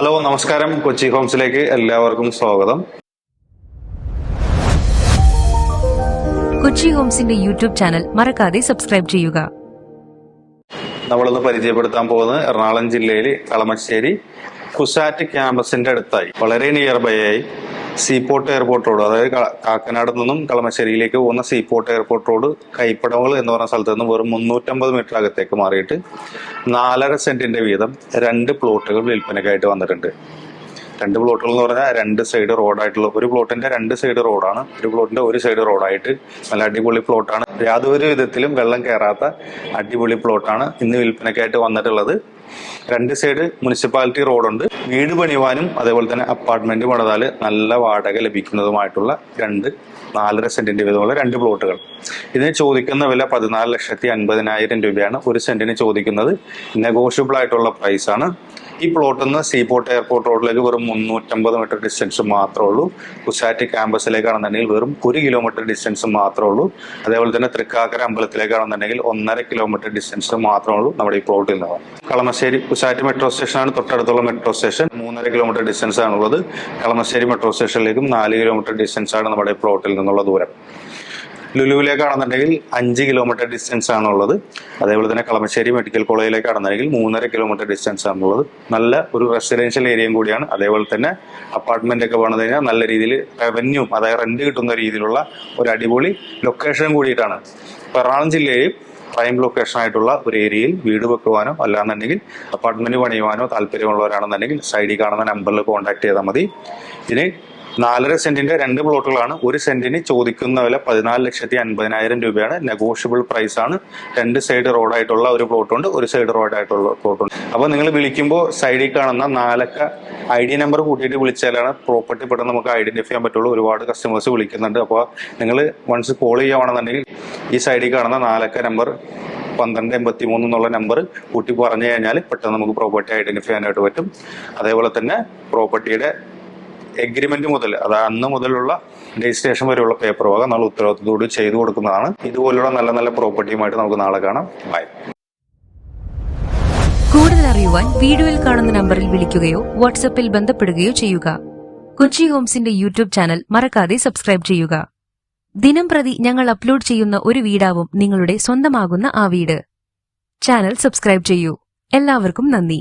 Hello നമസ്കാരം, കൊച്ചി ഹോംസിലേക്ക് എല്ലാവർക്കും സ്വാഗതം. കൊച്ചി ഹോംസിന്റെ യൂട്യൂബ് ചാനൽ മറക്കാതെ സബ്സ്ക്രൈബ് ചെയ്യുക. നമ്മളിന്ന് പരിചയപ്പെടുത്താൻ പോകുന്നത് എറണാകുളം ജില്ലയിലെ കളമശ്ശേരി കുസാറ്റ് ക്യാമ്പസിന്റെ അടുത്തായി വളരെ നിയർ ബൈ ആയി സീപോർട്ട് എയർപോർട്ട് റോഡ്, അതായത് കാക്കനാട് നിന്നും കളമശ്ശേരിയിലേക്ക് പോകുന്ന സീപോർട്ട് എയർപോർട്ട് റോഡ് കൈപ്പടവൾ എന്ന് പറഞ്ഞ സ്ഥലത്ത് നിന്ന് വെറും 350 മീറ്റർ അകത്തേക്ക് മാറിയിട്ട് 4.5 സെന്റിന്റെ വീതം 2 പ്ലോട്ടുകൾ വിൽപ്പനയ്ക്കായിട്ട് വന്നിട്ടുണ്ട്. 2 പ്ലോട്ടുകൾ എന്ന് പറഞ്ഞാൽ 2 സൈഡ് റോഡായിട്ടുള്ള, ഒരു പ്ലോട്ടിന്റെ 2 സൈഡ് റോഡാണ്, ഒരു പ്ലോട്ടിന്റെ 1 സൈഡ് റോഡായിട്ട് നല്ല അടിപൊളി പ്ലോട്ടാണ്. യാതൊരു വിധത്തിലും വെള്ളം കയറാത്ത അടിപൊളി പ്ലോട്ടാണ് ഇന്ന് വിൽപ്പനയ്ക്കായിട്ട് വന്നിട്ടുള്ളത്. 2 സൈഡ് മുനിസിപ്പാലിറ്റി റോഡുണ്ട്. വീട് പണിയുവാനും അതേപോലെ തന്നെ അപ്പാർട്ട്മെന്റ് പണിതാൽ നല്ല വാടക ലഭിക്കുന്നതുമായിട്ടുള്ള 4.5 സെന്റിന്റെ വീതമുള്ള 2 പ്ലോട്ടുകൾ. ഇതിന് ചോദിക്കുന്ന വില 14,50,000 രൂപയാണ്. 1 സെന്റിന് ചോദിക്കുന്നത്. നെഗോഷ്യബിൾ ആയിട്ടുള്ള പ്രൈസ് ആണ്. ഈ പ്ലോട്ടിൽ നിന്ന് സീപോർട്ട് എയർപോർട്ട് റോഡിലേക്ക് വെറും 350 മീറ്റർ ഡിസ്റ്റൻസ് മാത്രമേ ഉള്ളൂ. കുസാറ്റ് ക്യാമ്പസിലേക്കാണെന്നുണ്ടെങ്കിൽ വെറും 1 കിലോമീറ്റർ ഡിസ്റ്റൻസ് മാത്രമേ ഉള്ളൂ. അതേപോലെ തന്നെ തൃക്കാക്കര അമ്പലത്തിലേക്കാണെന്നുണ്ടെങ്കിൽ 1.5 കിലോമീറ്റർ ഡിസ്റ്റൻസ് മാത്രമേ ഉള്ളൂ നമ്മുടെ ഈ പ്ലോട്ടിൽ നിന്ന്. കളമശ്ശേരി കുസാറ്റ് മെട്രോ സ്റ്റേഷനാണ് തൊട്ടടുത്തുള്ള മെട്രോ സ്റ്റേഷൻ. 3.5 കിലോമീറ്റർ ഡിസ്റ്റൻസ് ആണുള്ളത്. കളമശ്ശേരി മെട്രോ സ്റ്റേഷനിലേക്കും 4 കിലോമീറ്റർ ഡിസ്റ്റൻസ് ആണ് നമ്മുടെ പ്ലോട്ടിൽ നിന്നുള്ള ദൂരം. ലുലുവിലേക്കാണെന്നുണ്ടെങ്കിൽ 5 കിലോമീറ്റർ ഡിസ്റ്റൻസ് ആണുള്ളത്. അതേപോലെ തന്നെ കളമശ്ശേരി മെഡിക്കൽ കോളേജിലേക്കാണെന്നുണ്ടെങ്കിൽ 3.5 കിലോമീറ്റർ ഡിസ്റ്റൻസ് ആണുള്ളത്. നല്ല ഒരു റെസിഡൻഷ്യൽ ഏരിയയും കൂടിയാണ്. അതേപോലെ തന്നെ അപ്പാർട്ട്മെന്റ് ഒക്കെ പണിത് കഴിഞ്ഞാൽ നല്ല രീതിയിൽ റവന്യൂ, അതായത് റെന്റ് കിട്ടുന്ന രീതിയിലുള്ള ഒരു അടിപൊളി ലൊക്കേഷൻ കൂടിയിട്ടാണ്. എറണാകുളം ജില്ലയിൽ പ്രൈം ലൊക്കേഷൻ ആയിട്ടുള്ള ഒരു ഏരിയയിൽ വീട് വെക്കുവാനോ അല്ലാന്നുണ്ടെങ്കിൽ അപ്പാർട്ട്മെന്റ് പണിയുവാനോ താല്പര്യമുള്ളവരാണെന്നുണ്ടെങ്കിൽ സൈഡിൽ കാണുന്ന നമ്പറിൽ കോൺടാക്ട് ചെയ്താൽ മതി. ഇതിന് 4.5 സെന്റിന്റെ 2 പ്ലോട്ടുകളാണ്. 1 സെന്റിന് ചോദിക്കുന്ന വില 14,50,000 രൂപയാണ്. നെഗോഷ്യബിൾ പ്രൈസ് ആണ്. 2 സൈഡ് റോഡായിട്ടുള്ള ഒരു പ്ലോട്ടുണ്ട്, 1 സൈഡ് റോഡായിട്ടുള്ള പ്ലോട്ടുണ്ട്. അപ്പൊ നിങ്ങൾ വിളിക്കുമ്പോൾ സൈഡിൽ കാണുന്ന 4 ID നമ്പർ കൂട്ടിയിട്ട് വിളിച്ചാലാണ് പ്രോപ്പർട്ടി പെട്ടെന്ന് നമുക്ക് ഐഡന്റിഫൈ ചെയ്യാൻ പറ്റുള്ളൂ. ഒരുപാട് കസ്റ്റമേഴ്സ് വിളിക്കുന്നുണ്ട്. അപ്പോൾ നിങ്ങൾ വൺസ് കോൾ ചെയ്യുകയാണെന്നുണ്ടെങ്കിൽ ഈ സൈഡിൽ കാണുന്ന 4 നമ്പർ 1283 എന്നുള്ള നമ്പർ കൂട്ടി പറഞ്ഞു കഴിഞ്ഞാൽ പെട്ടെന്ന് നമുക്ക് പ്രോപ്പർട്ടി ഐഡന്റിഫൈ ചെയ്യാനായിട്ട് പറ്റും. അതേപോലെ തന്നെ പ്രോപ്പർട്ടിയുടെ എഗ്രിമെന്റ് മുതൽ, അതായത് അന്ന് മുതലുള്ള രജിസ്ട്രേഷൻ വരെയുള്ള പേപ്പർ വക നമ്മൾ ഉത്തരവാദിത്തത്തോട് ചെയ്തു കൊടുക്കുന്നതാണ്. ഇതുപോലുള്ള നല്ല നല്ല പ്രോപ്പർട്ടിയുമായിട്ട് നമുക്ക് നാളെ കാണാം. ബൈ. കൂടുതൽ അറിയുവാൻ വീഡിയോയിൽ കാണുന്ന നമ്പറിൽ വിളിക്കുകയോ വാട്സ്ആപ്പിൽ ബന്ധപ്പെടുകയോ ചെയ്യുക. കൊച്ചി ഹോംസിന്റെ യൂട്യൂബ് ചാനൽ മറക്കാതെ സബ്സ്ക്രൈബ് ചെയ്യുക. ദിനം പ്രതി ഞങ്ങൾ അപ്ലോഡ് ചെയ്യുന്ന ഒരു വീടാവും നിങ്ങളുടെ സ്വന്തമാകുന്ന ആ വീട്. ചാനൽ സബ്സ്ക്രൈബ് ചെയ്യൂ. എല്ലാവർക്കും നന്ദി.